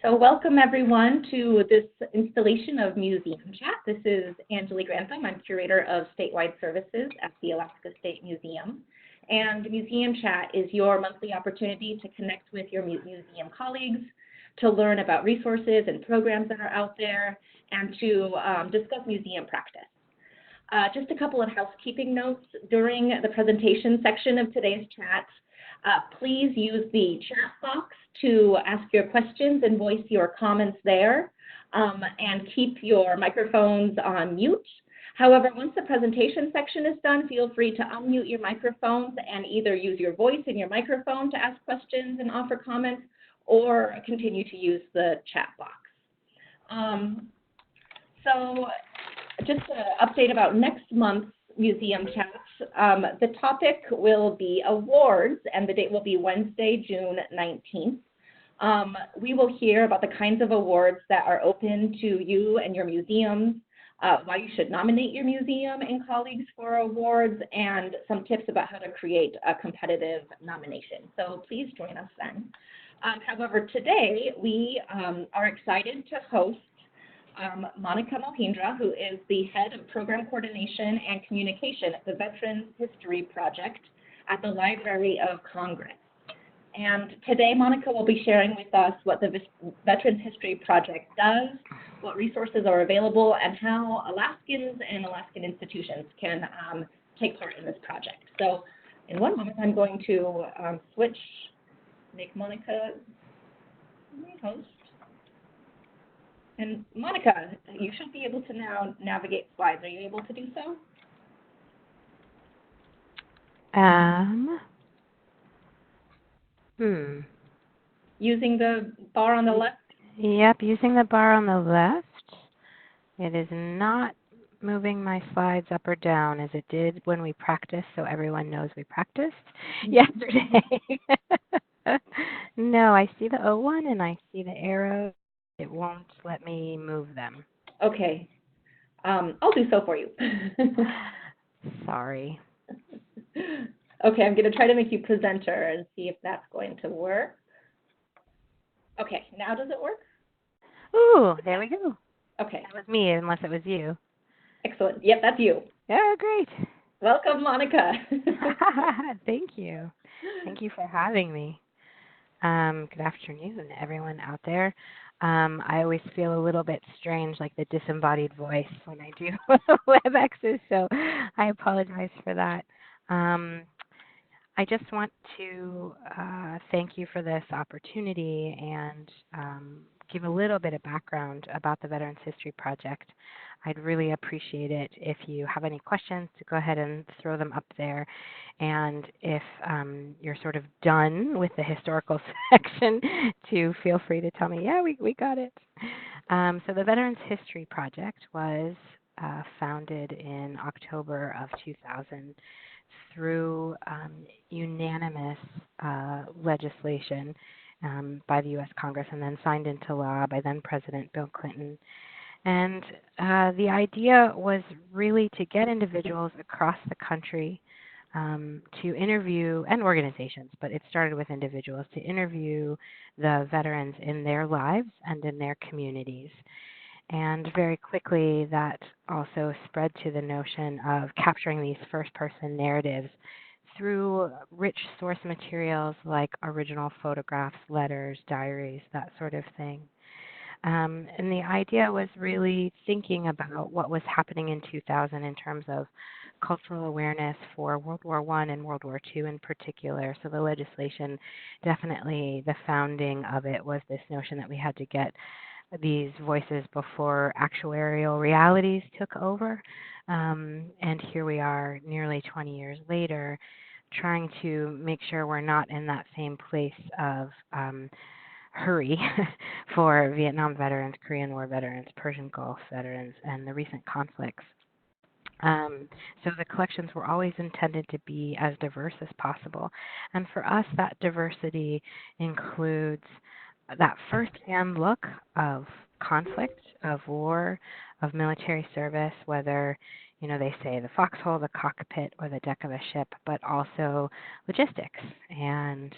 So welcome everyone to this installation of Museum Chat. This is Angela Grantham. I'm Curator of Statewide Services at the Alaska State Museum. And Museum Chat is your monthly opportunity to connect with your museum colleagues, to learn about resources and programs that are out there, and to discuss museum practice. Just a couple of housekeeping notes. During the presentation section of today's chat, please use the chat box to ask your questions and voice your comments there, and keep your microphones on mute. However, once the presentation section is done, feel free to unmute your microphones and either use your voice in your microphone to ask questions and offer comments, or continue to use the chat box. So just an update about next month's Museum Chats. The topic will be awards, and the date will be Wednesday, June 19th. We will hear about the kinds of awards that are open to you and your museums, why you should nominate your museum and colleagues for awards, and some tips about how to create a competitive nomination. So please join us then. However, today we are excited to host Monica Mohindra, who is the Head of Program Coordination and Communication at the Veterans History Project at the Library of Congress. And today, Monica will be sharing with us what the Veterans History Project does, what resources are available, and how Alaskans and Alaskan institutions can take part in this project. So in one moment, I'm going to make Monica my host. And Monica, you should be able to now navigate slides. Are you able to do so? Using the bar on the left? Yep, using the bar on the left. It is not moving my slides up or down as it did when we practiced, so everyone knows we practiced yesterday. No, I see the O1 and I see the arrow. It won't let me move them. Okay. I'll do so for you. Sorry. Okay, I'm going to try to make you presenter and see if that's going to work. Okay, now does it work? Ooh, there we go. Okay. That was me, unless it was you. Excellent. Yep, that's you. Yeah, great. Welcome, Monica. Thank you. Thank you for having me. Good afternoon, everyone out there. I always feel a little bit strange, like the disembodied voice when I do WebExes, so I apologize for that. I just want to thank you for this opportunity and give a little bit of background about the Veterans History Project. I'd really appreciate it if you have any questions to go ahead and throw them up there. And if you're sort of done with the historical section, to feel free to tell me, yeah, we got it. So the Veterans History Project was founded in October of 2000 through unanimous legislation by the U.S. Congress and then signed into law by then President Bill Clinton. And the idea was really to get individuals across the country to interview, and organizations, but it started with individuals, to interview the veterans in their lives and in their communities. And very quickly that also spread to the notion of capturing these first-person narratives through rich source materials like original photographs, letters, diaries, that sort of thing. And the idea was really thinking about what was happening in 2000 in terms of cultural awareness for World War I and World War II in particular. So the legislation, definitely the founding of it was this notion that we had to get these voices before actuarial realities took over. And here we are nearly 20 years later, trying to make sure we're not in that same place of hurry for Vietnam veterans, Korean War veterans, Persian Gulf veterans, and the recent conflicts. So the collections were always intended to be as diverse as possible. And for us, that diversity includes that first-hand look of conflict, of war, of military service, whether, you know, they say the foxhole, the cockpit, or the deck of a ship, but also logistics and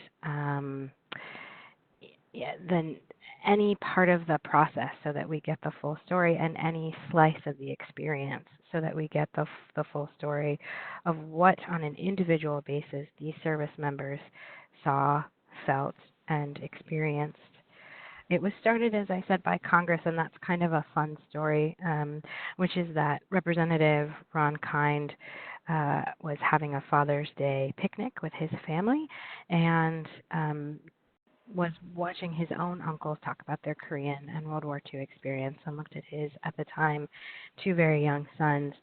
any part of the process so that we get the full story, and any slice of the experience so that we get the full story of what, on an individual basis, these service members saw, felt, and experienced. It was started, as I said, by Congress, and that's kind of a fun story, which is that Representative Ron Kind was having a Father's Day picnic with his family, and was watching his own uncles talk about their Korean and World War II experience, and looked at his, at the time, two very young sons.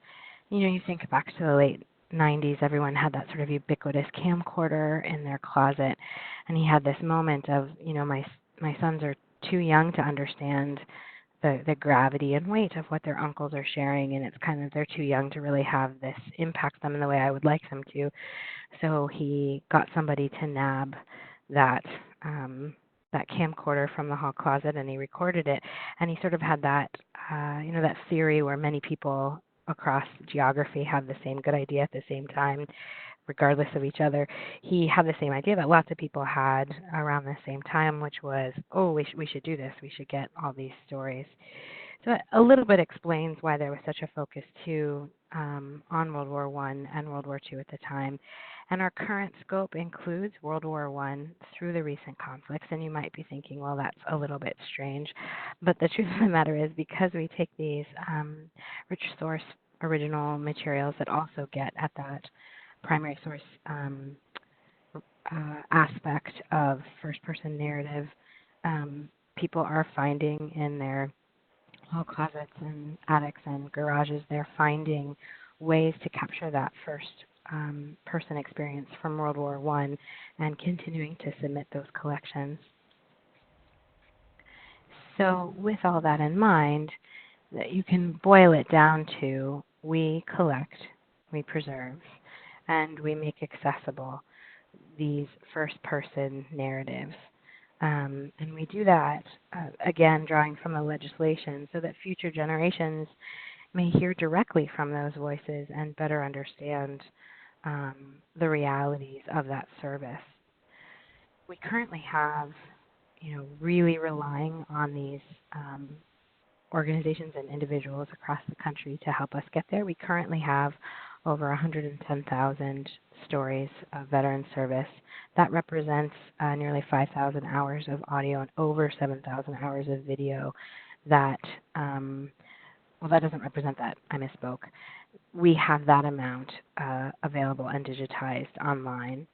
You think back to the late 90s, everyone had that sort of ubiquitous camcorder in their closet, and he had this moment of, my sons are too young to understand the gravity and weight of what their uncles are sharing, and it's kind of, they're too young to really have this impact them in the way I would like them to. So he got somebody to nab that that camcorder from the hall closet, and he recorded it. And he sort of had that that theory where many people across geography have the same good idea at the same time, regardless of each other. He had the same idea that lots of people had around the same time, which was, oh, we should do this. We should get all these stories. So that a little bit explains why there was such a focus too on World War I and World War II at the time. And our current scope includes World War I through the recent conflicts. And you might be thinking, well, that's a little bit strange. But the truth of the matter is, because we take these rich source original materials that also get at that primary source aspect of first-person narrative, people are finding in their hall closets and attics and garages, they're finding ways to capture that first person experience from World War I and continuing to submit those collections. So with all that in mind, that you can boil it down to, we collect, we preserve, and we make accessible these first-person narratives. And we do that, again, drawing from the legislation so that future generations may hear directly from those voices and better understand the realities of that service. We currently have, really relying on these organizations and individuals across the country to help us get there. We currently have over 110,000 stories of veteran service. That represents nearly 5,000 hours of audio and over 7,000 hours of video. That, that doesn't represent that. I misspoke. We have that amount available and digitized online.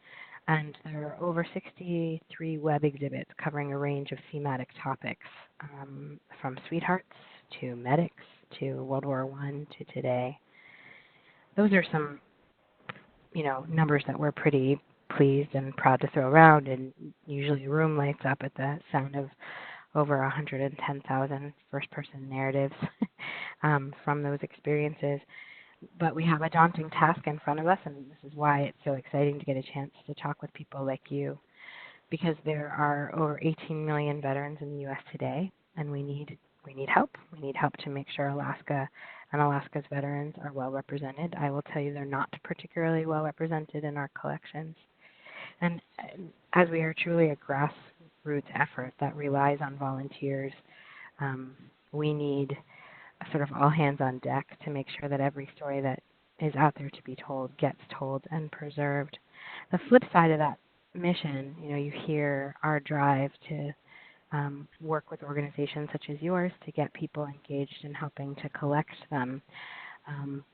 And there are over 63 web exhibits covering a range of thematic topics, from sweethearts to medics to World War I to today. Those are some, numbers that we're pretty pleased and proud to throw around, and usually a room lights up at the sound of over 110,000 first-person narratives from those experiences. But we have a daunting task in front of us, and this is why it's so exciting to get a chance to talk with people like you, because there are over 18 million veterans in the U.S. today, and we need help. We need help to make sure Alaska and Alaska's veterans are well represented. I will tell you, they're not particularly well represented in our collections. And as we are truly a grassroots effort that relies on volunteers, we need a sort of all hands on deck to make sure that every story that is out there to be told gets told and preserved. The flip side of that mission, you hear our drive to work with organizations such as yours to get people engaged in helping to collect them.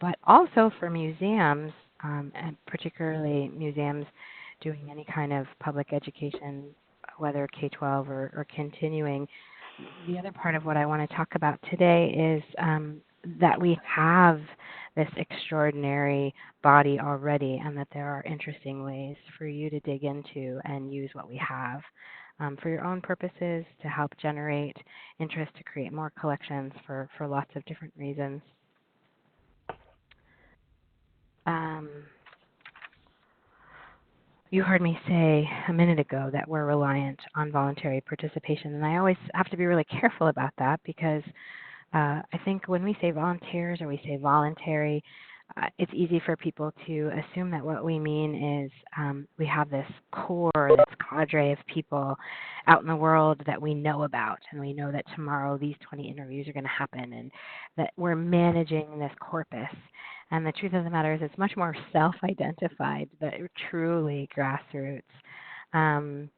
But also for museums, and particularly museums doing any kind of public education, whether K-12 or continuing. The other part of what I want to talk about today is that we have this extraordinary body already, and that there are interesting ways for you to dig into and use what we have for your own purposes, to help generate interest, to create more collections for lots of different reasons. You heard me say a minute ago that we're reliant on voluntary participation, and I always have to be really careful about that, because I think when we say volunteers or we say voluntary, it's easy for people to assume that what we mean is we have this core, this cadre of people out in the world that we know about, and we know that tomorrow these 20 interviews are going to happen, and that we're managing this corpus. And the truth of the matter is it's much more self-identified, but truly grassroots. Um,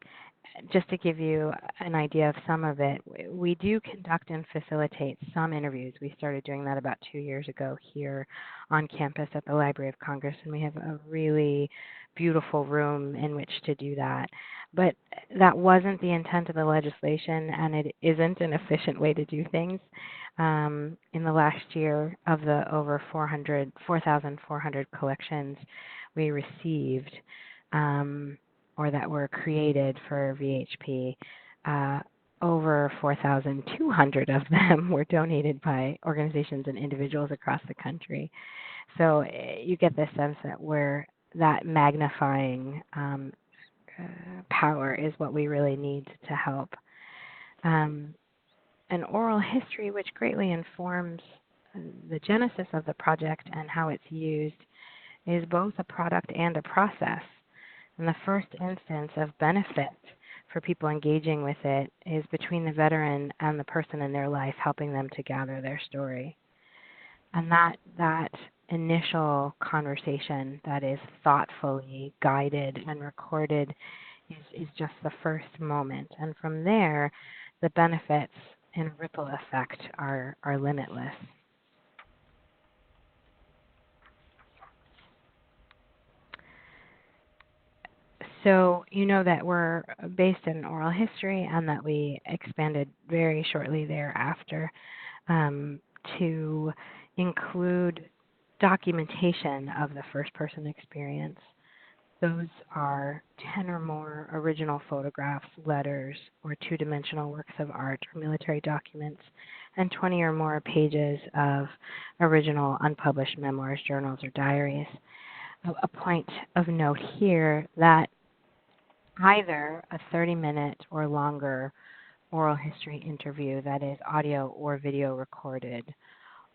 just to give you an idea of some of it, we do conduct and facilitate some interviews. We started doing that about 2 years ago here on campus at the Library of Congress, and we have a really beautiful room in which to do that. But that wasn't the intent of the legislation, and it isn't an efficient way to do things. In the last year, of the over 4,400 collections we received, or that were created for VHP, over 4,200 of them were donated by organizations and individuals across the country. So you get this sense that that magnifying power is what we really need to help. An oral history which greatly informs the genesis of the project and how it's used is both a product and a process. And the first instance of benefit for people engaging with it is between the veteran and the person in their life, helping them to gather their story. And that initial conversation that is thoughtfully guided and recorded is just the first moment. And from there, the benefits and ripple effect are limitless. So you know that we're based in oral history and that we expanded very shortly thereafter to include documentation of the first-person experience. Those are 10 or more original photographs, letters, or two-dimensional works of art or military documents, and 20 or more pages of original unpublished memoirs, journals, or diaries. A point of note here that either a 30-minute or longer oral history interview that is audio or video recorded,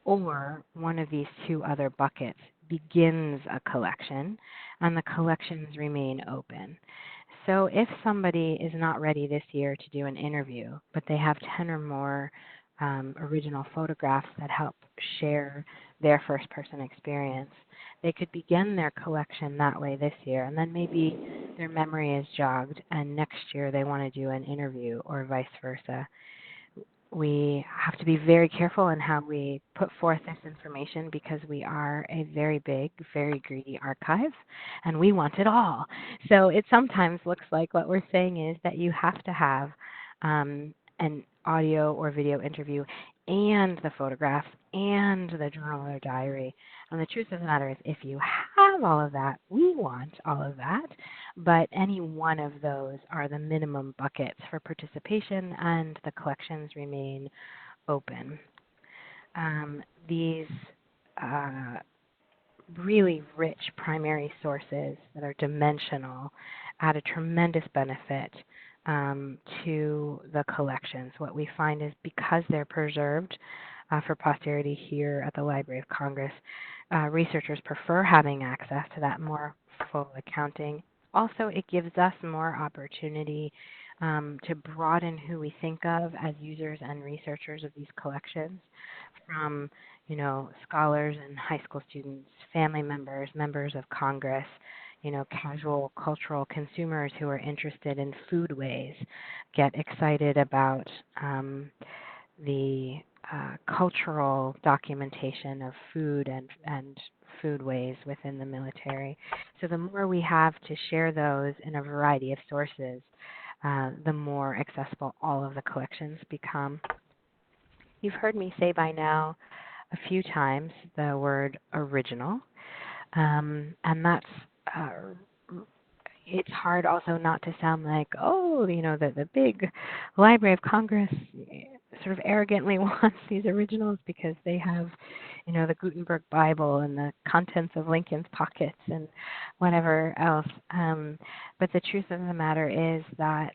or one of these two other buckets begins a collection, and the collections remain open. So if somebody is not ready this year to do an interview, but they have 10 or more original photographs that help share their first-person experience, they could begin their collection that way this year, and then maybe their memory is jogged, and next year they want to do an interview, or vice versa. We have to be very careful in how we put forth this information because we are a very big, very greedy archive, and we want it all. So it sometimes looks like what we're saying is that you have to have an audio or video interview and the photographs and the journal or diary. And the truth of the matter is, if you have all of that, we want all of that, but any one of those are the minimum buckets for participation, and the collections remain open. These really rich primary sources that are dimensional add a tremendous benefit to the collections. What we find is because they're preserved for posterity here at the Library of Congress, researchers prefer having access to that more full accounting. Also, it gives us more opportunity to broaden who we think of as users and researchers of these collections, from scholars and high school students, family members, members of Congress, casual cultural consumers who are interested in foodways, get excited about the cultural documentation of food and foodways within the military. So the more we have to share those in a variety of sources, the more accessible all of the collections become. You've heard me say by now a few times the word original, and that's it's hard also not to sound like, the big Library of Congress sort of arrogantly wants these originals because they have, the Gutenberg Bible and the contents of Lincoln's pockets and whatever else. But the truth of the matter is that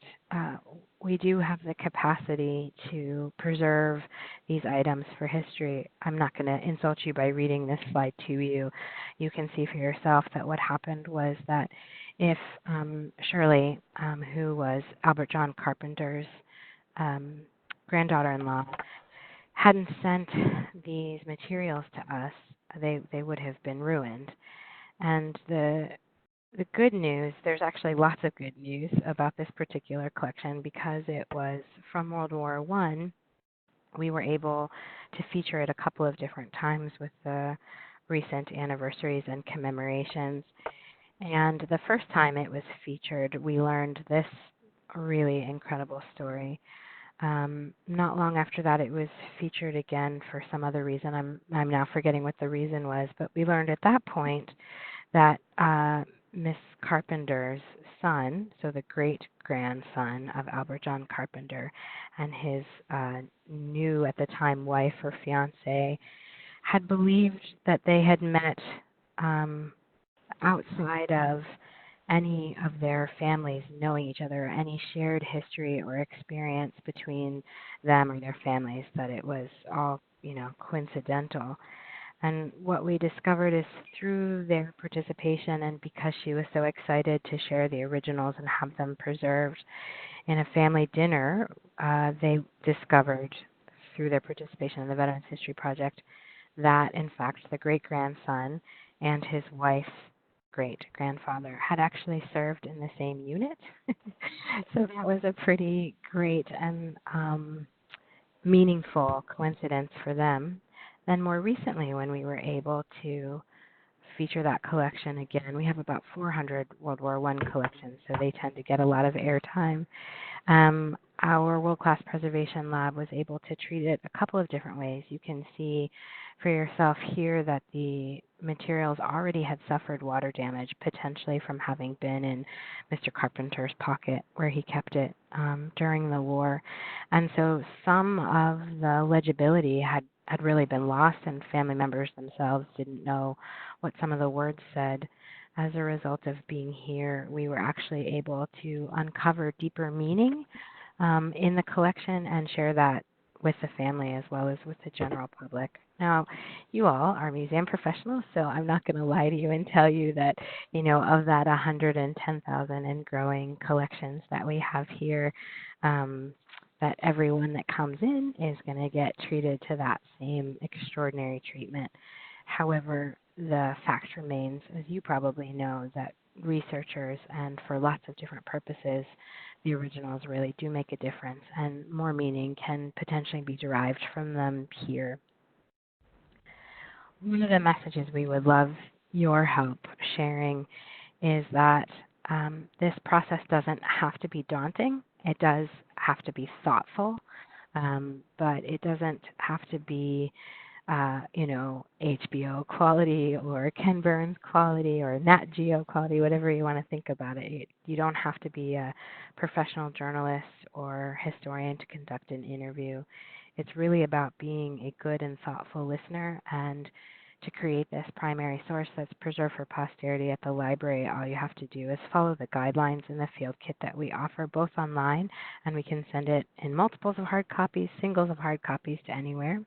we do have the capacity to preserve these items for history. I'm not going to insult you by reading this slide to you. You can see for yourself that what happened was that if Shirley, who was Albert John Carpenter's granddaughter-in-law, hadn't sent these materials to us, they would have been ruined. And the good news, there's actually lots of good news about this particular collection because it was from World War I. We were able to feature it a couple of different times with the recent anniversaries and commemorations. And the first time it was featured, we learned this really incredible story. Not long after that, it was featured again for some other reason. I'm now forgetting what the reason was, but we learned at that point that Miss Carpenter's son, so the great-grandson of Albert John Carpenter, and his new, at the time, wife or fiance, had believed that they had met outside of any of their families knowing each other, any shared history or experience between them or their families, that it was all, coincidental. And what we discovered is through their participation, and because she was so excited to share the originals and have them preserved in a family dinner, they discovered through their participation in the Veterans History Project that, in fact, the great-grandson and his wife's great-grandfather had actually served in the same unit. So that was a pretty great and meaningful coincidence for them. Then more recently, when we were able to feature that collection again, we have about 400 World War I collections, so they tend to get a lot of airtime. Our world-class preservation lab was able to treat it a couple of different ways. You can see for yourself here that the materials already had suffered water damage, potentially from having been in Mr. Carpenter's pocket where he kept it during the war. And so some of the legibility had really been lost, and family members themselves didn't know what some of the words said. As a result of being here, we were actually able to uncover deeper meaning in the collection and share that with the family as well as with the general public. Now, you all are museum professionals, so I'm not going to lie to you and tell you that, of that 110,000 and growing collections that we have here, that everyone that comes in is going to get treated to that same extraordinary treatment. However, the fact remains, as you probably know, that researchers, and for lots of different purposes, the originals really do make a difference, and more meaning can potentially be derived from them here. One of the messages we would love your help sharing is that this process doesn't have to be daunting. It does have to be thoughtful, but it doesn't have to be HBO quality or Ken Burns quality or Nat Geo quality, whatever you want to think about it. You don't have to be a professional journalist or historian to conduct an interview. It's really about being a good and thoughtful listener, and to create this primary source that's preserved for posterity at the library, all you have to do is follow the guidelines in the field kit that we offer, both online, and we can send it in multiples of hard copies, singles of hard copies to anywhere.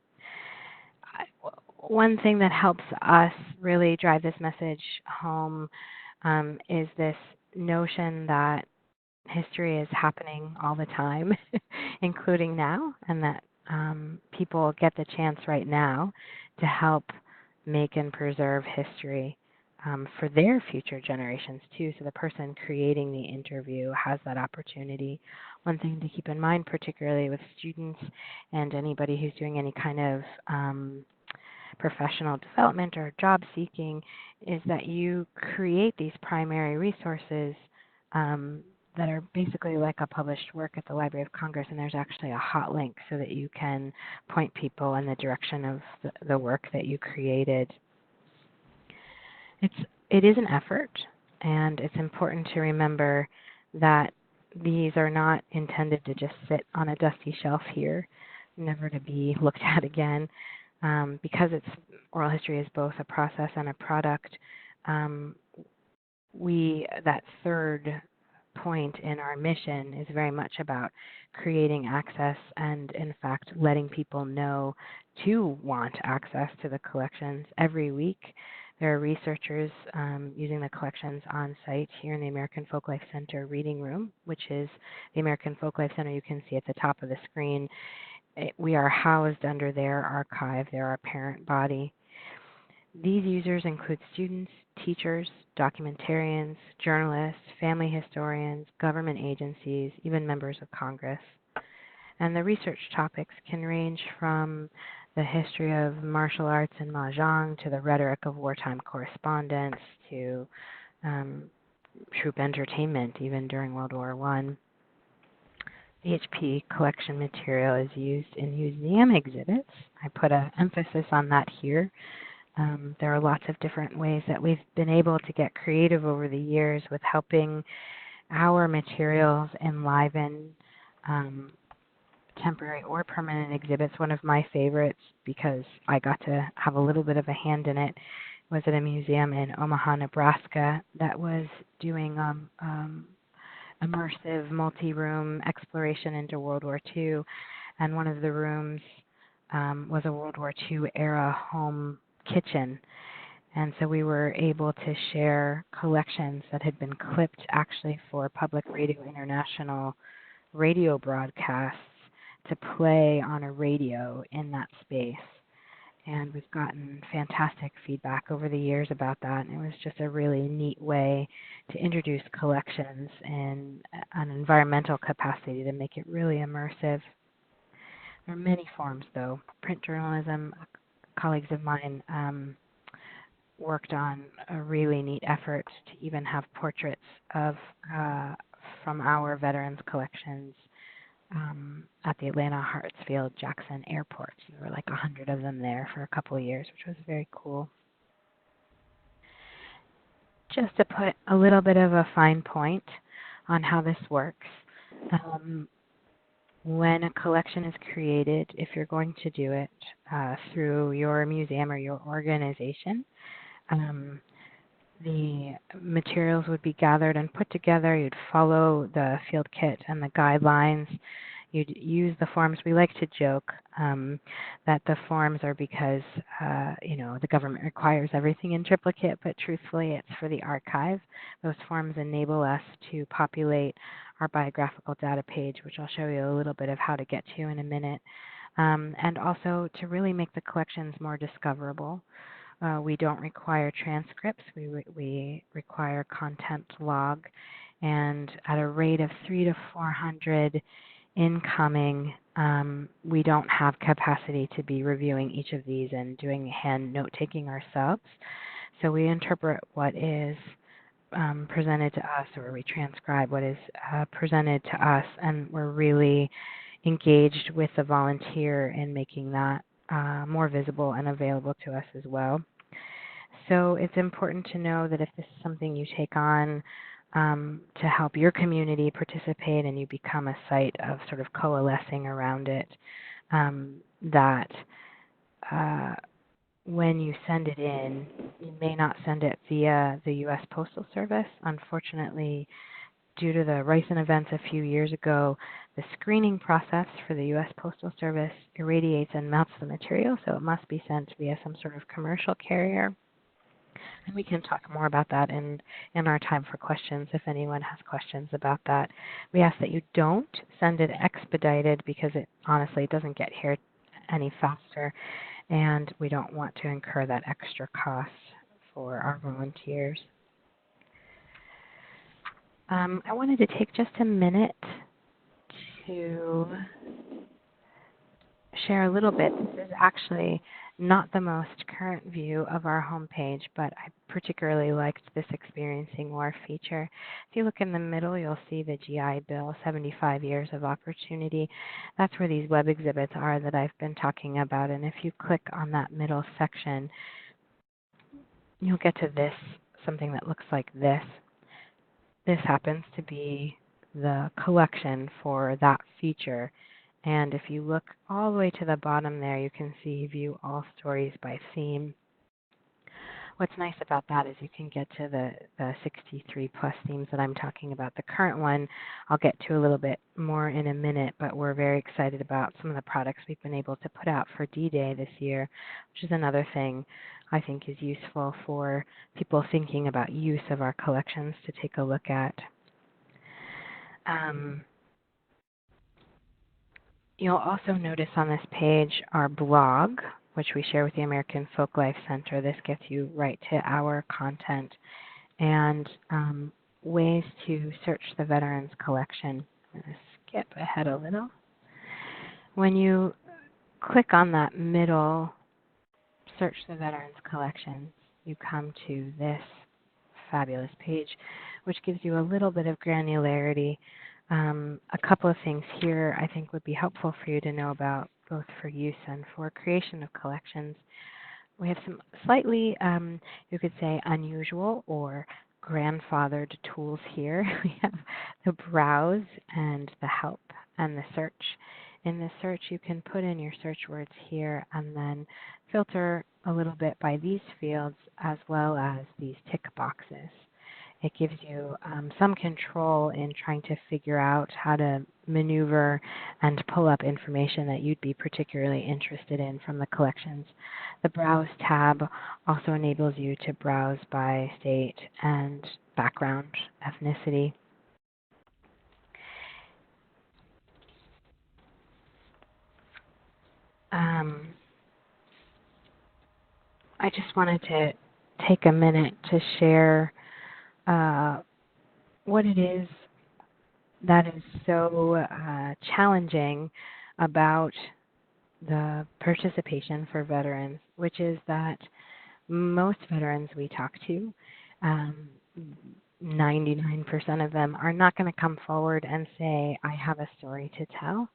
One thing that helps us really drive this message home is this notion that history is happening all the time, including now, and that people get the chance right now to help make and preserve history for their future generations too. So the person creating the interview has that opportunity. One thing to keep in mind, particularly with students and anybody who's doing any kind of professional development or job seeking, is that you create these primary resources that are basically like a published work at the Library of Congress, and there's actually a hot link so that you can point people in the direction of the work that you created. It is an effort, and it's important to remember that these are not intended to just sit on a dusty shelf here, never to be looked at again. Because oral history is both a process and a product, that third point in our mission is very much about creating access and, in fact, letting people know to want access to the collections. Every week, there are researchers using the collections on site here in the American Folklife Center Reading Room, which is the American Folklife Center you can see at the top of the screen. We are housed under their archive. They're our parent body. These users include students, teachers, documentarians, journalists, family historians, government agencies, even members of Congress. And the research topics can range from the history of martial arts and mahjong to the rhetoric of wartime correspondence to troop entertainment, even during World War I. The HP collection material is used in museum exhibits. I put an emphasis on that here. There are lots of different ways that we've been able to get creative over the years with helping our materials enliven temporary or permanent exhibits. One of my favorites, because I got to have a little bit of a hand in it, was at a museum in Omaha, Nebraska that was doing immersive multi-room exploration into World War II. And one of the rooms was a World War II era home kitchen. And so we were able to share collections that had been clipped actually for Public Radio International radio broadcasts to play on a radio in that space. And we've gotten fantastic feedback over the years about that. And it was just a really neat way to introduce collections in an environmental capacity to make it really immersive. There are many forms, though. Print journalism, colleagues of mine worked on a really neat effort to even have portraits of from our veterans collections at the Atlanta Hartsfield Jackson Airport. There were like 100 of them there for a couple of years, which was very cool. Just to put a little bit of a fine point on how this works, when a collection is created, if you're going to do it through your museum or your organization, the materials would be gathered and put together. You'd follow the field kit and the guidelines. You'd use the forms. We like to joke that the forms are because the government requires everything in triplicate, but truthfully it's for the archive. Those forms enable us to populate our biographical data page, which I'll show you a little bit of how to get to in a minute, and also to really make the collections more discoverable. We don't require transcripts. We require content log, and at a rate of 300 to 400 incoming, we don't have capacity to be reviewing each of these and doing hand note-taking ourselves. So we interpret what is presented to us, or we transcribe what is presented to us, and we're really engaged with the volunteer in making that more visible and available to us as well. So it's important to know that if this is something you take on to help your community participate and you become a site of sort of coalescing around it, that when you send it in, you may not send it via the U.S. Postal Service. Unfortunately, due to the recent events a few years ago, the screening process for the U.S. Postal Service irradiates and melts the material, so it must be sent via some sort of commercial carrier. And we can talk more about that in our time for questions if anyone has questions about that. We ask that you don't send it expedited because it honestly doesn't get here any faster, and we don't want to incur that extra cost for our volunteers. I wanted to take just a minute to share a little bit. This is actually not the most current view of our homepage, but I particularly liked this Experiencing War feature. If you look in the middle, you'll see the GI Bill, 75 Years of Opportunity. That's where these web exhibits are that I've been talking about. And if you click on that middle section, you'll get to this, something that looks like this. This happens to be the collection for that feature. And if you look all the way to the bottom there, you can see View All Stories by Theme. What's nice about that is you can get to the 63 plus themes that I'm talking about. The current one I'll get to a little bit more in a minute, but we're very excited about some of the products we've been able to put out for D-Day this year, which is another thing I think is useful for people thinking about use of our collections to take a look at. You'll also notice on this page our blog, which we share with the American Folklife Center. This gets you right to our content and ways to search the Veterans Collection. I'm going to skip ahead a little. When you click on that middle, Search the Veterans Collection, you come to this fabulous page, which gives you a little bit of granularity. A couple of things here I think would be helpful for you to know about, both for use and for creation of collections. We have some slightly, you could say, unusual or grandfathered tools here. We have the browse and the help and the search. In the search, you can put in your search words here and then filter a little bit by these fields as well as these tick boxes. It gives you some control in trying to figure out how to maneuver and pull up information that you'd be particularly interested in from the collections. The Browse tab also enables you to browse by state and background, ethnicity. I just wanted to take a minute to share what it is that is so challenging about the participation for veterans, which is that most veterans we talk to, 99% of them, are not going to come forward and say, I have a story to tell,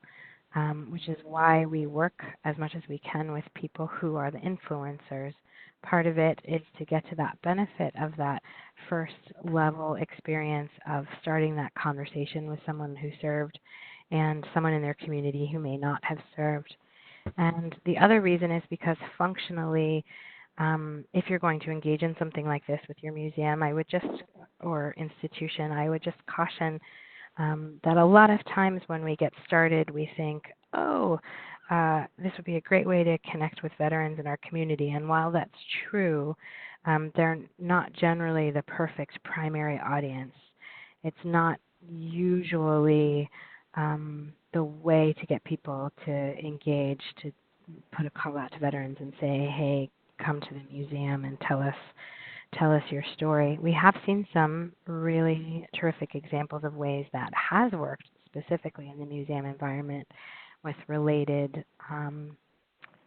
which is why we work as much as we can with people who are the influencers. Part of it is to get to that benefit of that first level experience of starting that conversation with someone who served and someone in their community who may not have served. And the other reason is because functionally, if you're going to engage in something like this with your museum, or institution, I would just caution that a lot of times when we get started, we think, this would be a great way to connect with veterans in our community. And while that's true, they're not generally the perfect primary audience. It's not usually the way to get people to engage, to put a call out to veterans and say, hey, come to the museum and tell us your story. We have seen some really terrific examples of ways that has worked specifically in the museum environment with related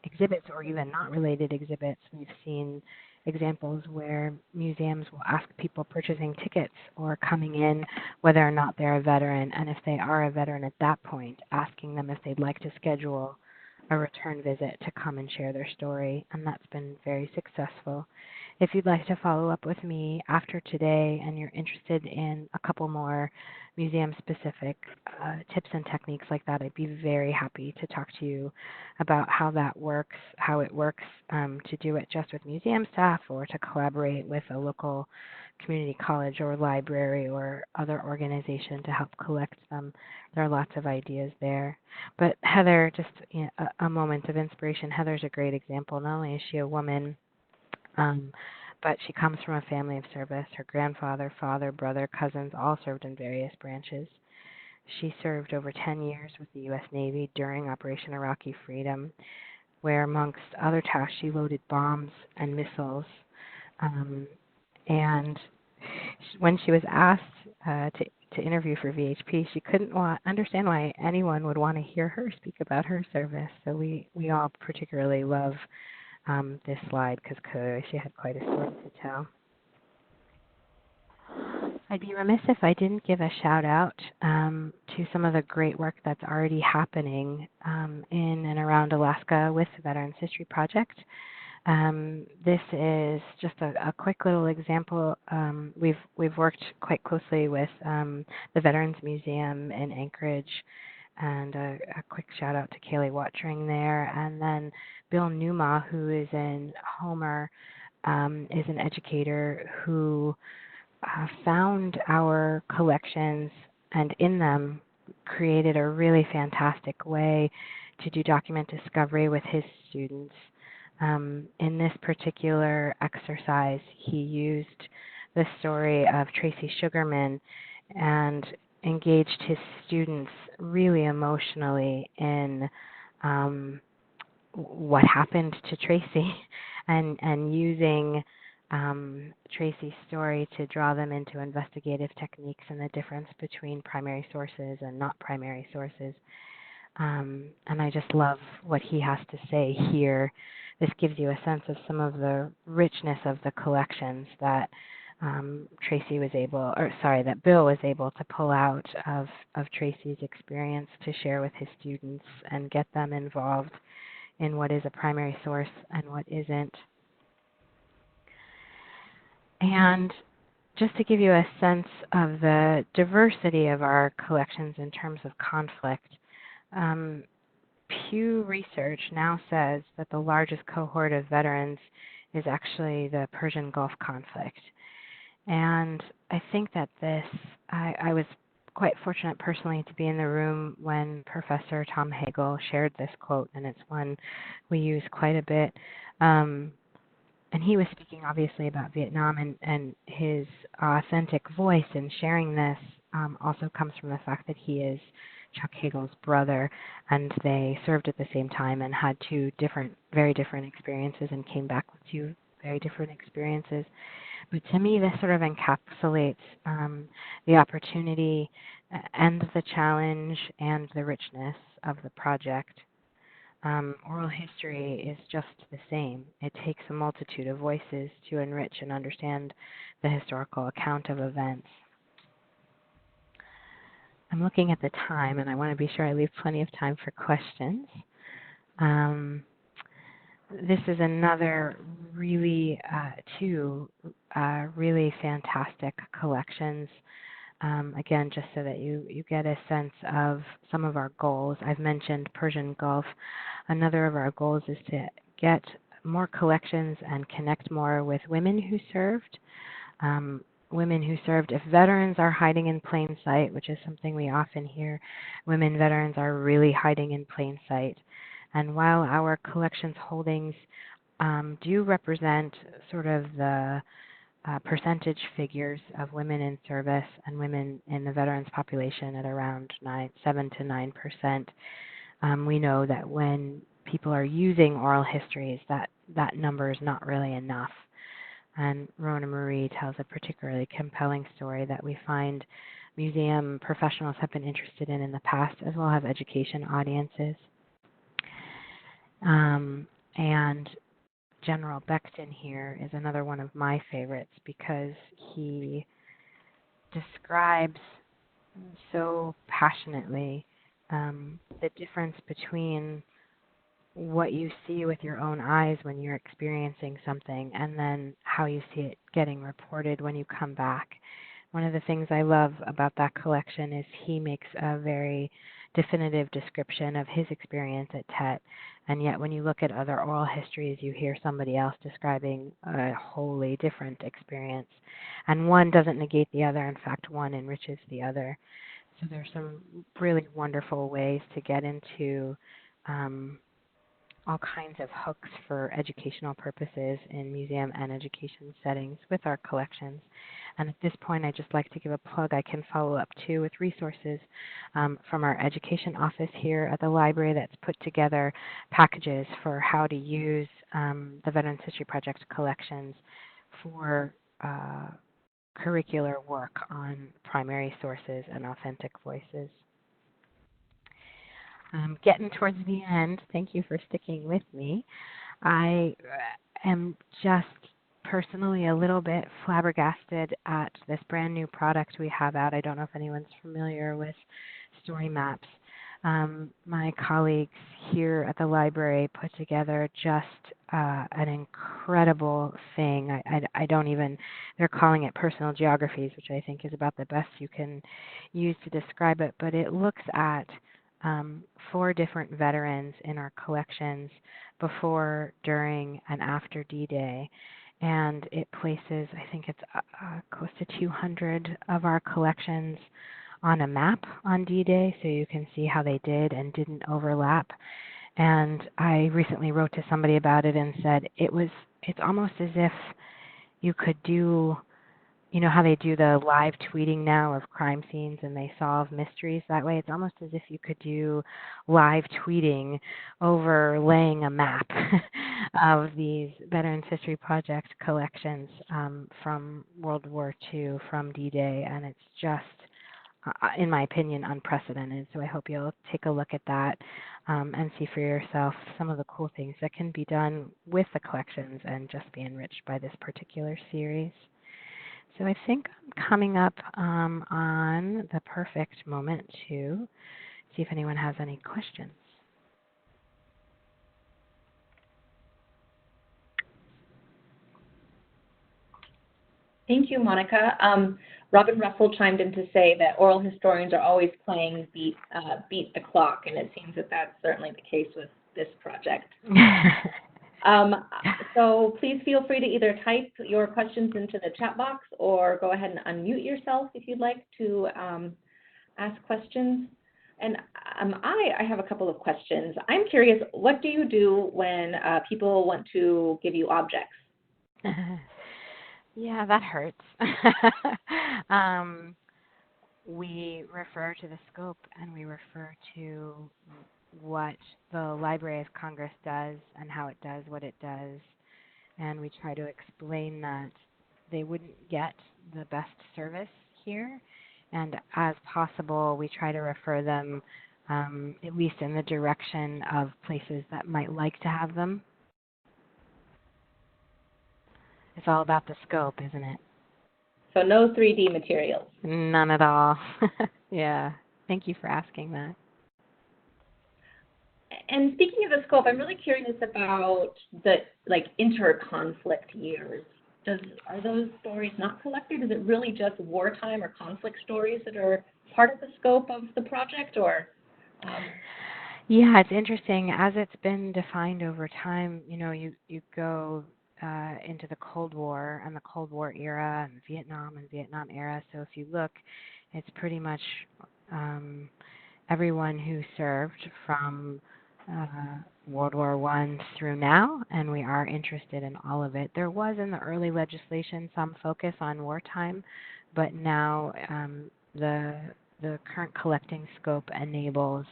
exhibits or even not related exhibits. We've seen examples where museums will ask people purchasing tickets or coming in whether or not they're a veteran, and if they are a veteran at that point, asking them if they'd like to schedule a return visit to come and share their story, and that's been very successful. If you'd like to follow up with me after today and you're interested in a couple more museum-specific tips and techniques like that, I'd be very happy to talk to you about how that works, how it works to do it just with museum staff or to collaborate with a local community college or library or other organization to help collect them. There are lots of ideas there. But Heather, just a moment of inspiration. Heather's a great example. Not only is she a woman, but she comes from a family of service. Her grandfather, father, brother, cousins all served in various branches. She served over 10 years with the U.S. Navy during Operation Iraqi Freedom, where amongst other tasks she loaded bombs and missiles. And when she was asked to interview for VHP, she couldn't understand why anyone would want to hear her speak about her service. So we all particularly love this slide because she had quite a story to tell. I'd be remiss if I didn't give a shout out to some of the great work that's already happening in and around Alaska with the Veterans History Project. This is just a quick little example. We've worked quite closely with the Veterans Museum in Anchorage, and a quick shout out to Kaylee Watchering there, and then Bill Numa, who is in Homer, is an educator who found our collections and in them created a really fantastic way to do document discovery with his students. In this particular exercise, he used the story of Tracy Sugarman and engaged his students really emotionally in what happened to Tracy and using Tracy's story to draw them into investigative techniques and the difference between primary sources and not primary sources. And I just love what he has to say here. This gives you a sense of some of the richness of the collections that that Bill was able to pull out of Tracy's experience to share with his students and get them involved in what is a primary source and what isn't. And just to give you a sense of the diversity of our collections in terms of conflict, Pew Research now says that the largest cohort of veterans is actually the Persian Gulf conflict. And I think that I was quite fortunate personally to be in the room when Professor Tom Hagel shared this quote, and it's one we use quite a bit. And he was speaking obviously about Vietnam, and his authentic voice in sharing this also comes from the fact that he is Chuck Hagel's brother, and they served at the same time and had two very different experiences and came back with two very different experiences. But to me, this sort of encapsulates the opportunity and the challenge and the richness of the project. Oral history is just the same. It takes a multitude of voices to enrich and understand the historical account of events. I'm looking at the time, and I want to be sure I leave plenty of time for questions. This is another really, really fantastic collections. Again, just so that you get a sense of some of our goals. I've mentioned Persian Gulf. Another of our goals is to get more collections and connect more with women who served. If veterans are hiding in plain sight, which is something we often hear, women veterans are really hiding in plain sight. And while our collections holdings do represent sort of the percentage figures of women in service and women in the veterans population at around 7 to 9%, we know that when people are using oral histories, that number is not really enough. And Rona Marie tells a particularly compelling story that we find museum professionals have been interested in the past, as well as education audiences. And General Beckton here is another one of my favorites because he describes so passionately the difference between what you see with your own eyes when you're experiencing something and then how you see it getting reported when you come back. One of the things I love about that collection is he makes a very definitive description of his experience at TET, and yet when you look at other oral histories, you hear somebody else describing a wholly different experience. And one doesn't negate the other. In fact, one enriches the other. So there's some really wonderful ways to get into all kinds of hooks for educational purposes in museum and education settings with our collections. And at this point, I'd just like to give a plug. I can follow up too with resources from our education office here at the library that's put together packages for how to use the Veterans History Project collections for curricular work on primary sources and authentic voices. Getting towards the end, thank you for sticking with me. I am just personally a little bit flabbergasted at this brand new product we have out. I don't know if anyone's familiar with story maps. My colleagues here at the library put together just an incredible thing. I don't even, they're calling it personal geographies, which I think is about the best you can use to describe it, but it looks at 4 different veterans in our collections before, during, and after D-Day. and it places, I think it's close to 200 of our collections on a map on D-Day, so you can see how they did and didn't overlap. And I recently wrote to somebody about it and said it's almost as if you could do, you know how they do the live tweeting now of crime scenes and they solve mysteries that way? It's almost as if you could do live tweeting overlaying a map of these Veterans History Project collections from World War II, from D-Day, and it's just, in my opinion, unprecedented. So I hope you'll take a look at that and see for yourself some of the cool things that can be done with the collections and just be enriched by this particular series. So I think I'm coming up on the perfect moment to see if anyone has any questions. Thank you, Monica. Robin Russell chimed in to say that oral historians are always playing beat the clock, and it seems that that's certainly the case with this project. So please feel free to either type your questions into the chat box or go ahead and unmute yourself if you'd like to ask questions. And I have a couple of questions. I'm curious, what do you do when people want to give you objects? Yeah, that hurts. We refer to the scope and we refer to what the Library of Congress does and how it does what it does. And we try to explain that they wouldn't get the best service here. And as possible, we try to refer them at least in the direction of places that might like to have them. It's all about the scope, isn't it? So no 3D materials? None at all. Yeah. Thank you for asking that. And speaking of the scope, I'm really curious about the inter-conflict years. Are those stories not collected? Is it really just wartime or conflict stories that are part of the scope of the project, or? Yeah, it's interesting. As it's been defined over time, you know, you go into the Cold War and the Cold War era and Vietnam era. So if you look, it's pretty much everyone who served from World War I through now, and we are interested in all of it. There was in the early legislation some focus on wartime, but now the current collecting scope enables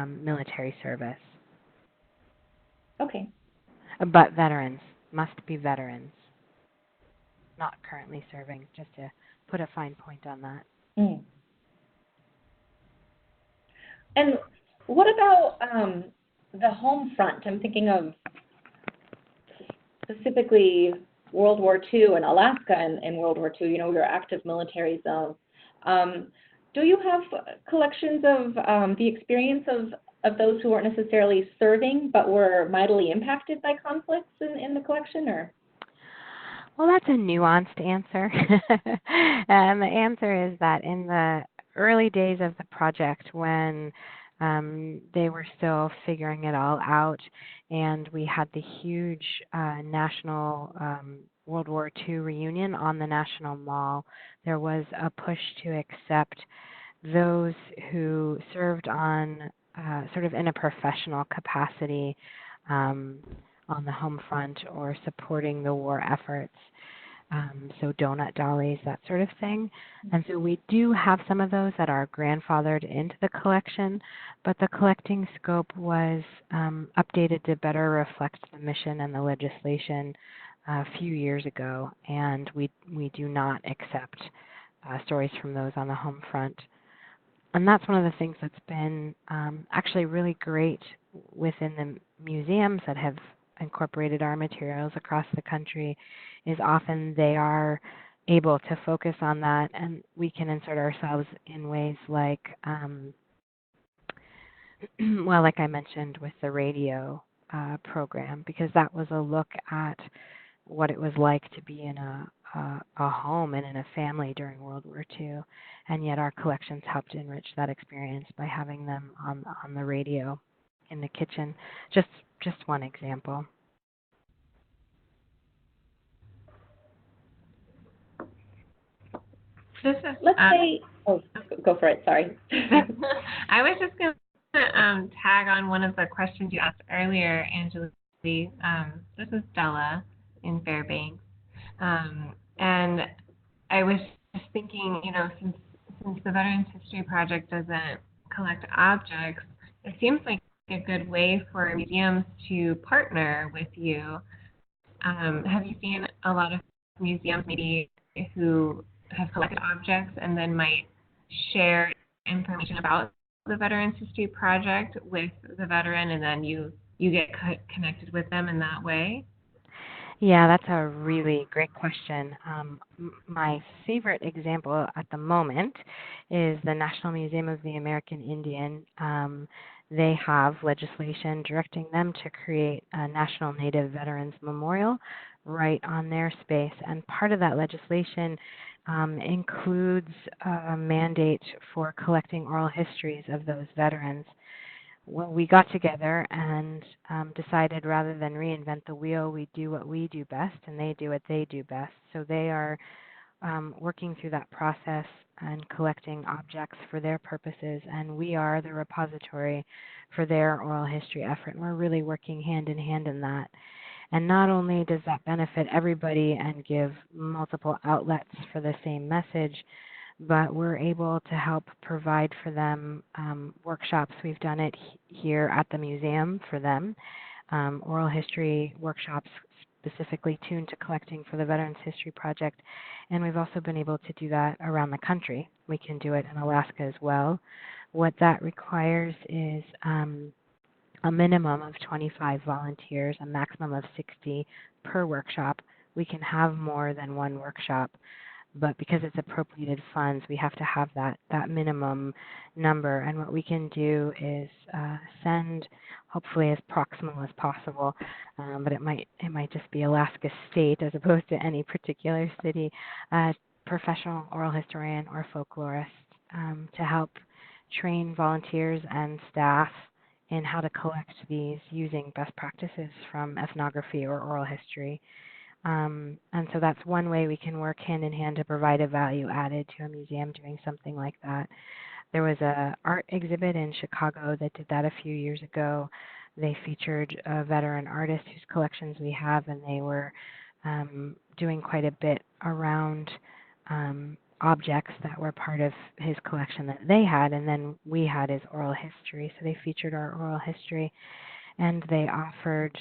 military service. Okay. But veterans, must be veterans, not currently serving, just to put a fine point on that. Mm. And what about the home front? I'm thinking of specifically World War II and Alaska in World War II. You know, we were active military zone. Do you have collections of the experience of those who weren't necessarily serving but were mightily impacted by conflicts in the collection, or? Well, that's a nuanced answer. And the answer is that in the early days of the project, when they were still figuring it all out, and we had the huge national World War II reunion on the National Mall, there was a push to accept those who served on sort of in a professional capacity on the home front or supporting the war efforts. So donut dollies, that sort of thing. And so we do have some of those that are grandfathered into the collection, but the collecting scope was updated to better reflect the mission and the legislation a few years ago, and we do not accept stories from those on the home front. And that's one of the things that's been actually really great within the museums that have incorporated our materials across the country, is often they are able to focus on that, and we can insert ourselves in ways like, well, like I mentioned with the radio program, because that was a look at what it was like to be in a home and in a family during World War II, and yet our collections helped enrich that experience by having them on the radio in the kitchen. Just one example. This is, Let's say, oh, go for it, sorry. I was just going to tag on one of the questions you asked earlier, Angela. This is Della in Fairbanks. And I was just thinking, since the Veterans History Project doesn't collect objects, it seems like a good way for museums to partner with you. Have you seen a lot of museums maybe who have collected objects and then might share information about the Veterans History Project with the veteran, and then you get connected with them in that way? Yeah, that's a really great question. My favorite example at the moment is the National Museum of the American Indian. They have legislation directing them to create a National Native Veterans Memorial right on their space. And part of that legislation includes a mandate for collecting oral histories of those veterans. Well, we got together and decided rather than reinvent the wheel, we do what we do best and they do what they do best. So they are working through that process and collecting objects for their purposes, and we are the repository for their oral history effort. And we're really working hand in hand in that. And not only does that benefit everybody and give multiple outlets for the same message, but we're able to help provide for them workshops. We've done it here at the museum for them, oral history workshops specifically tuned to collecting for the Veterans History Project, and we've also been able to do that around the country. We can do it in Alaska as well. What that requires is a minimum of 25 volunteers, a maximum of 60 per workshop. We can have more than one workshop, but because it's appropriated funds, we have to have that minimum number. And what we can do is send, hopefully as proximal as possible, but it might just be Alaska State as opposed to any particular city, professional oral historian or folklorist to help train volunteers and staff in how to collect these using best practices from ethnography or oral history. And so that's one way we can work hand in hand to provide a value added to a museum doing something like that. There was an art exhibit in Chicago that did that a few years ago. They featured a veteran artist whose collections we have, and they were doing quite a bit around objects that were part of his collection that they had, and then we had his oral history. So they featured our oral history. And they offered,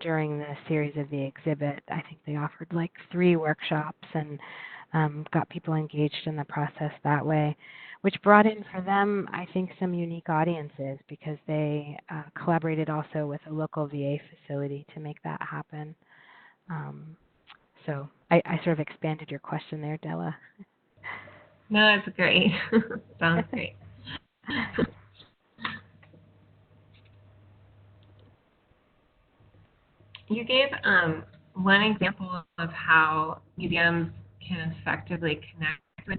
during the series of the exhibit, I think they offered like 3 workshops and got people engaged in the process that way, which brought in for them, I think, some unique audiences because they collaborated also with a local VA facility to make that happen. So I sort of expanded your question there, Della. No, that's great. Sounds great. You gave one example of how museums can effectively connect with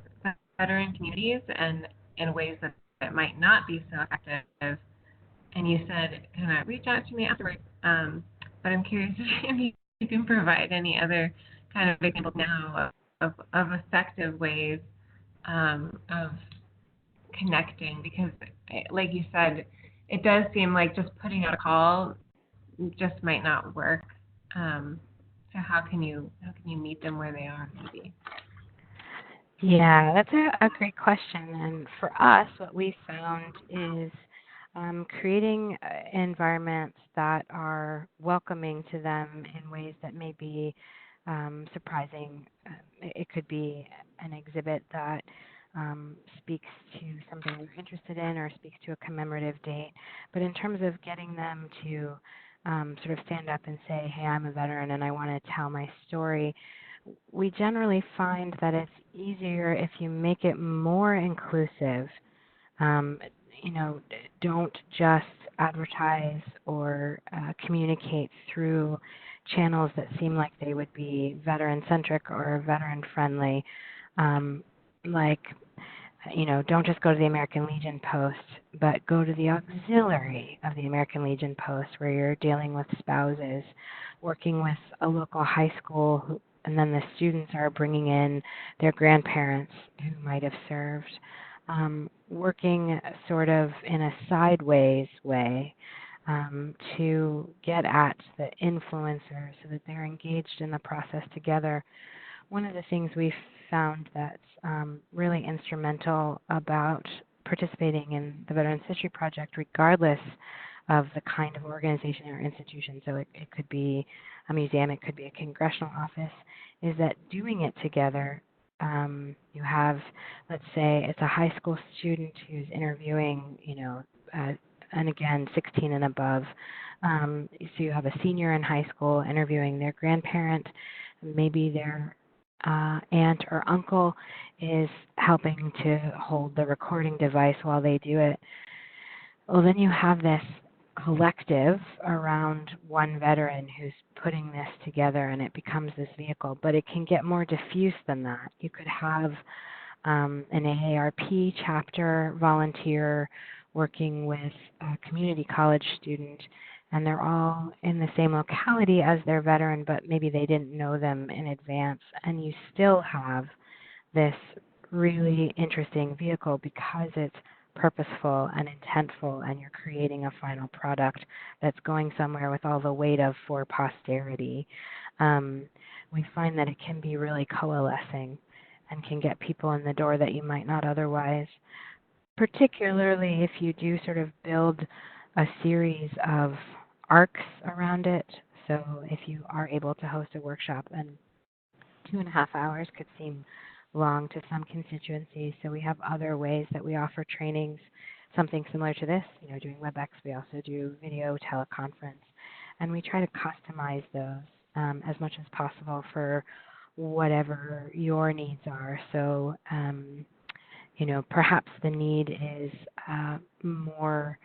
veteran communities and in ways that might not be so effective. And you said, kind of reach out to me afterwards. But I'm curious if you can provide any other kind of examples now of effective ways of connecting, because, like you said, it does seem like just putting out a call just might not work. So how can you meet them where they are, maybe? Yeah, that's a great question. And for us, what we found is creating environments that are welcoming to them in ways that may be surprising. It could be an exhibit that speaks to something we're interested in or speaks to a commemorative date. But in terms of getting them to sort of stand up and say, hey, I'm a veteran and I want to tell my story, we generally find that it's easier if you make it more inclusive. Don't just advertise or communicate through channels that seem like they would be veteran-centric or veteran-friendly. Don't just go to the American Legion post, but go to the auxiliary of the American Legion post where you're dealing with spouses, working with a local high school and then the students are bringing in their grandparents who might have served, working sort of in a sideways way to get at the influencers so that they're engaged in the process together. One of the things we've found that's really instrumental about participating in the Veterans History Project, regardless of the kind of organization or institution, so it could be a museum, it could be a congressional office, is that doing it together, you have, let's say, it's a high school student who's interviewing, and again, 16 and above. So you have a senior in high school interviewing their grandparent, maybe their aunt or uncle is helping to hold the recording device while they do it. Well, then you have this collective around one veteran who's putting this together, and it becomes this vehicle. But it can get more diffuse than that. You could have an AARP chapter volunteer working with a community college student, and they're all in the same locality as their veteran, but maybe they didn't know them in advance, and you still have this really interesting vehicle because it's purposeful and intentful, and you're creating a final product that's going somewhere with all the weight of for posterity. We find that it can be really coalescing and can get people in the door that you might not otherwise, particularly if you do sort of build a series of arcs around it. So if you are able to host a workshop, and 2.5 hours could seem long to some constituencies. So we have other ways that we offer trainings, something similar to this, doing WebEx. We also do video teleconference, and we try to customize those as much as possible for whatever your needs are. So, perhaps the need is more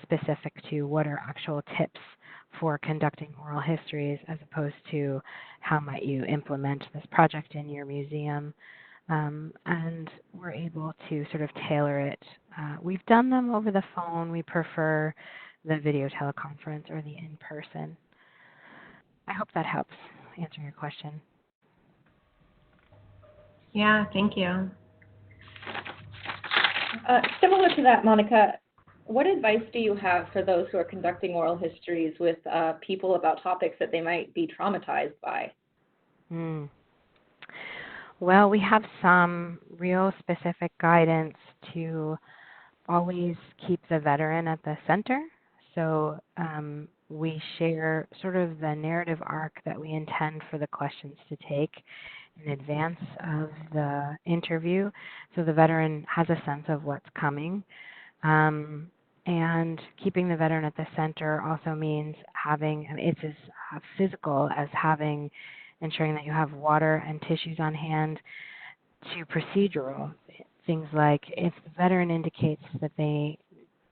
specific to what are actual tips for conducting oral histories as opposed to how might you implement this project in your museum. And we're able to sort of tailor it. We've done them over the phone. We prefer the video teleconference or the in-person. I hope that helps answer your question. Yeah, thank you. Similar to that, Monica, what advice do you have for those who are conducting oral histories with people about topics that they might be traumatized by? Well, we have some real specific guidance to always keep the veteran at the center. So we share sort of the narrative arc that we intend for the questions to take in advance of the interview, so the veteran has a sense of what's coming. And keeping the veteran at the center also means it's as physical as ensuring that you have water and tissues on hand, to procedural things like if the veteran indicates that they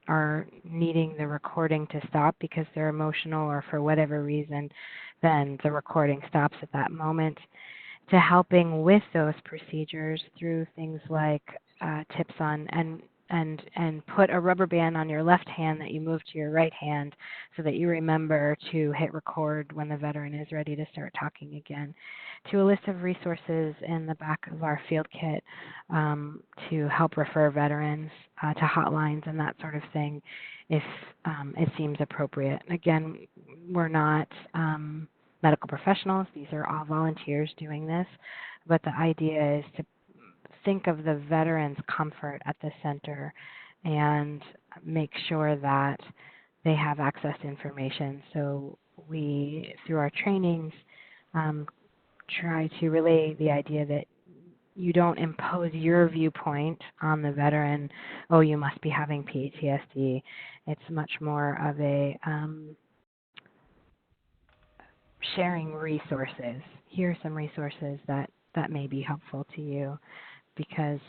are needing the recording to stop because they're emotional or for whatever reason, then the recording stops at that moment, to helping with those procedures through things like tips on and put a rubber band on your left hand that you move to your right hand so that you remember to hit record when the veteran is ready to start talking again, to a list of resources in the back of our field kit to help refer veterans to hotlines and that sort of thing if it seems appropriate. Again, we're not medical professionals. These are all volunteers doing this, but the idea is to think of the veteran's comfort at the center and make sure that they have access to information. So we, through our trainings, try to relay the idea that you don't impose your viewpoint on the veteran, oh, you must be having PTSD. It's much more of a sharing resources. Here are some resources that may be helpful to you, because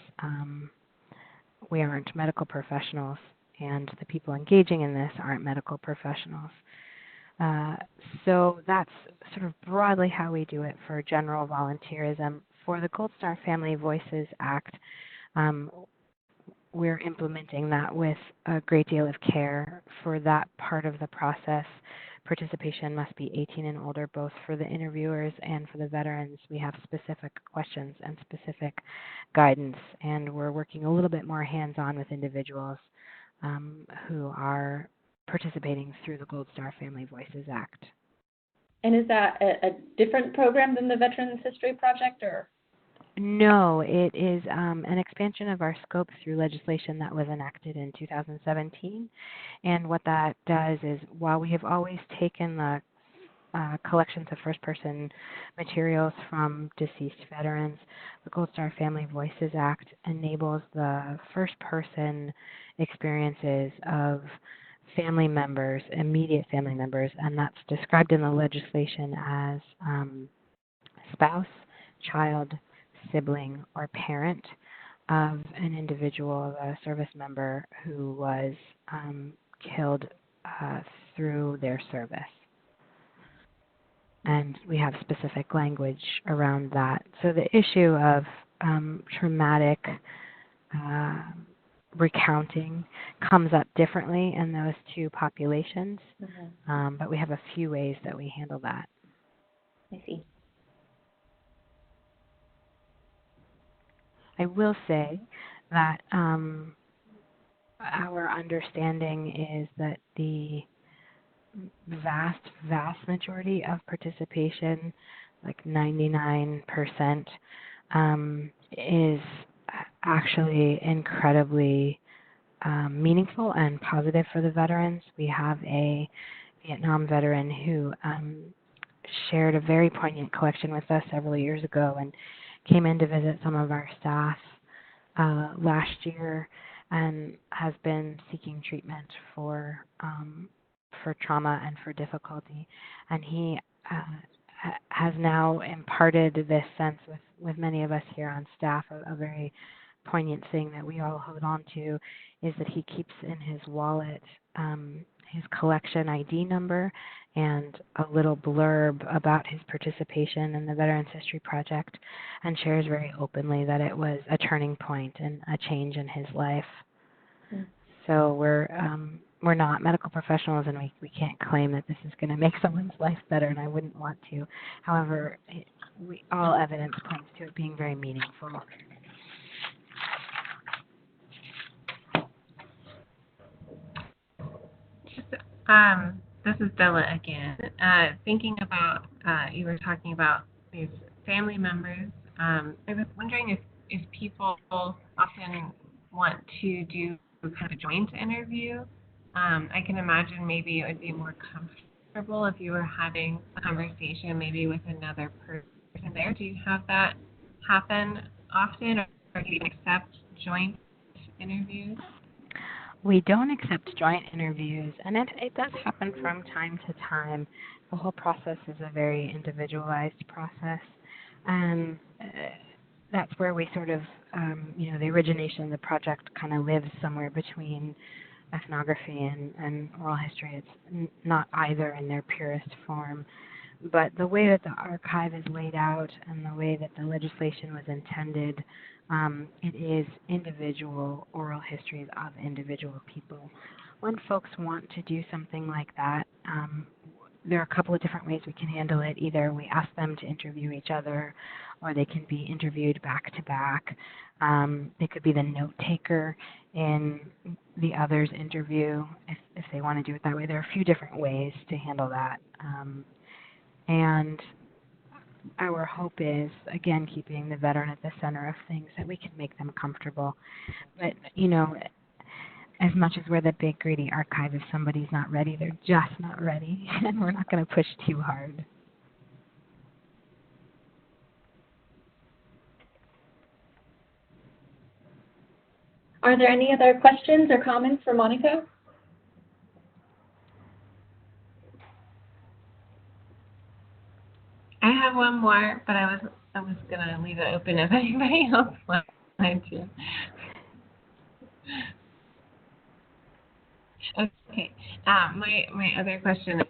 we aren't medical professionals, and the people engaging in this aren't medical professionals. So that's sort of broadly how we do it for general volunteerism. For the Gold Star Family Voices Act, we're implementing that with a great deal of care for that part of the process, participation must be 18 and older, both for the interviewers and for the veterans. We have specific questions and specific guidance, and we're working a little bit more hands-on with individuals who are participating through the Gold Star Family Voices Act. And is that a different program than the Veterans History Project, or? No, it is an expansion of our scope through legislation that was enacted in 2017. And what that does is, while we have always taken the collections of first-person materials from deceased veterans, the Gold Star Family Voices Act enables the first-person experiences of family members, immediate family members, and that's described in the legislation as spouse, child, sibling, or parent of an individual, a service member who was killed through their service. And we have specific language around that. So the issue of traumatic recounting comes up differently in those two populations, but we have a few ways that we handle that. I see. I will say that our understanding is that the vast majority of participation, like 99%, is actually incredibly meaningful and positive for the veterans. We have a Vietnam veteran who shared a very poignant collection with us several years ago and came in to visit some of our staff last year and has been seeking treatment for trauma and for difficulty. And he has now imparted this sense with many of us here on staff. A very poignant thing that we all hold on to is that he keeps in his wallet his collection ID number and a little blurb about his participation in the Veterans History Project, and shares very openly that it was a turning point and a change in his life. So we're not medical professionals, and we can't claim that this is going to make someone's life better, and I wouldn't want to. However, all evidence points to it being very meaningful. This is Della again. Thinking about, you were talking about these family members. I was wondering if people often want to do kind of a joint interview. I can imagine maybe it would be more comfortable if you were having a conversation maybe with another person there. Do you have that happen often, or do you accept joint interviews? We don't accept joint interviews, and it does happen from time to time. The whole process is a very individualized process, and that's where we sort of, the origination of the project kind of lives somewhere between ethnography and oral history. It's not either in their purest form. But the way that the archive is laid out and the way that the legislation was intended, it is individual oral histories of individual people. When folks want to do something like that, there are a couple of different ways we can handle it. Either we ask them to interview each other, or they can be interviewed back to back. They could be the note taker in the other's interview if they want to do it that way. There are a few different ways to handle that. And our hope is, again, keeping the veteran at the center of things, that we can make them comfortable. But, as much as we're the big, greedy archive, if somebody's not ready, they're just not ready, and we're not going to push too hard. Are there any other questions or comments for Monica? I have one more, but I was gonna leave it open if anybody else wanted to. Okay. My other question is,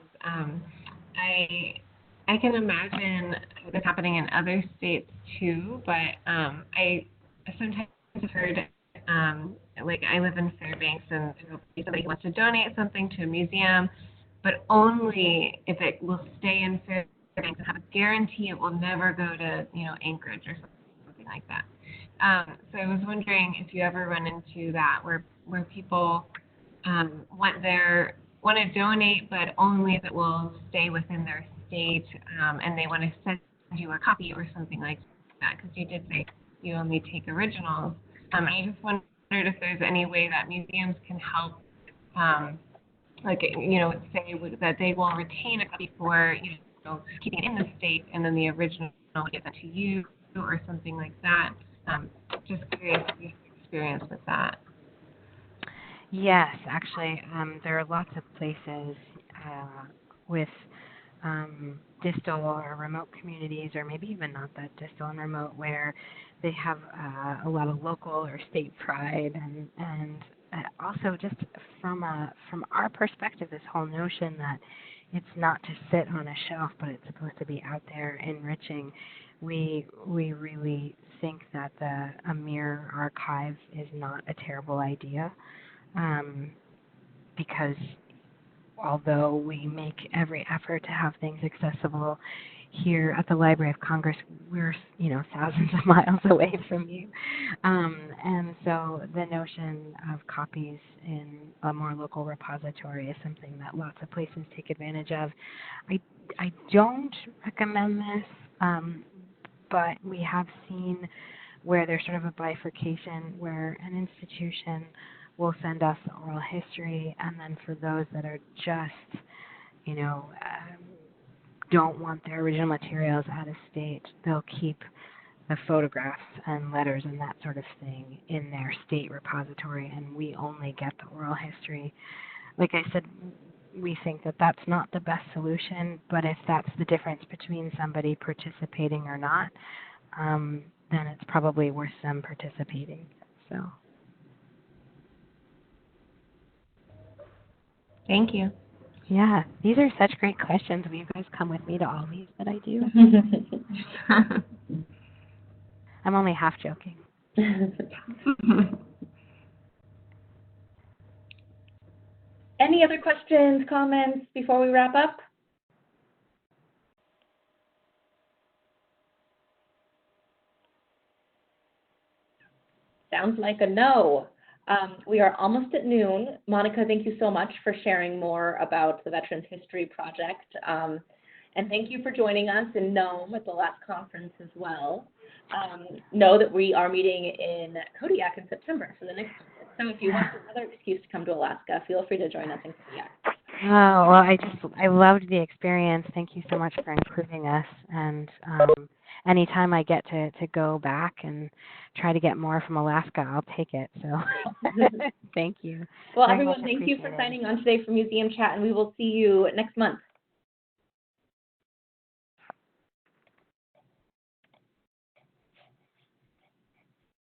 I can imagine this happening in other states too, but I sometimes have heard, like I live in Fairbanks, and somebody wants to donate something to a museum, but only if it will stay in Fairbanks and have a guarantee it will never go to, Anchorage or something like that. So I was wondering if you ever run into that where people want to donate, but only if it will stay within their state, and they want to send you a copy or something like that, because you did say you only take originals. And I just wondered if there's any way that museums can help, say that they will retain a copy for, keeping it in the state, and then the original will get that to you or something like that. Just curious if you have experience with that. Yes, actually, there are lots of places with distal or remote communities, or maybe even not that distal and remote, where they have a lot of local or state pride, and also just from our perspective, this whole notion that it's not to sit on a shelf, but it's supposed to be out there enriching. We really think that a mirror archive is not a terrible idea, because although we make every effort to have things accessible here at the Library of Congress, we're thousands of miles away from you, and so the notion of copies in a more local repository is something that lots of places take advantage of. I don't recommend this, but we have seen where there's sort of a bifurcation where an institution will send us the oral history, and then for those that are just, don't want their original materials out of state, they'll keep the photographs and letters and that sort of thing in their state repository, and we only get the oral history. Like I said, we think that that's not the best solution, but if that's the difference between somebody participating or not, then it's probably worth them participating. So. Thank you. Yeah, these are such great questions. Will you guys come with me to all these that I do? I'm only half joking. Any other questions, comments before we wrap up? Sounds like a no. We are almost at noon. Monica, thank you so much for sharing more about the Veterans History Project. And thank you for joining us in Nome at the last conference as well. Know that we are meeting in Kodiak in September for the next conference. So if you want another excuse to come to Alaska, feel free to join us in Kodiak. Oh, well, I loved the experience. Thank you so much for including us. And anytime I get to go back and try to get more from Alaska, I'll take it. So thank you. Well, everyone, thank you for signing on today for Museum Chat, and we will see you next month.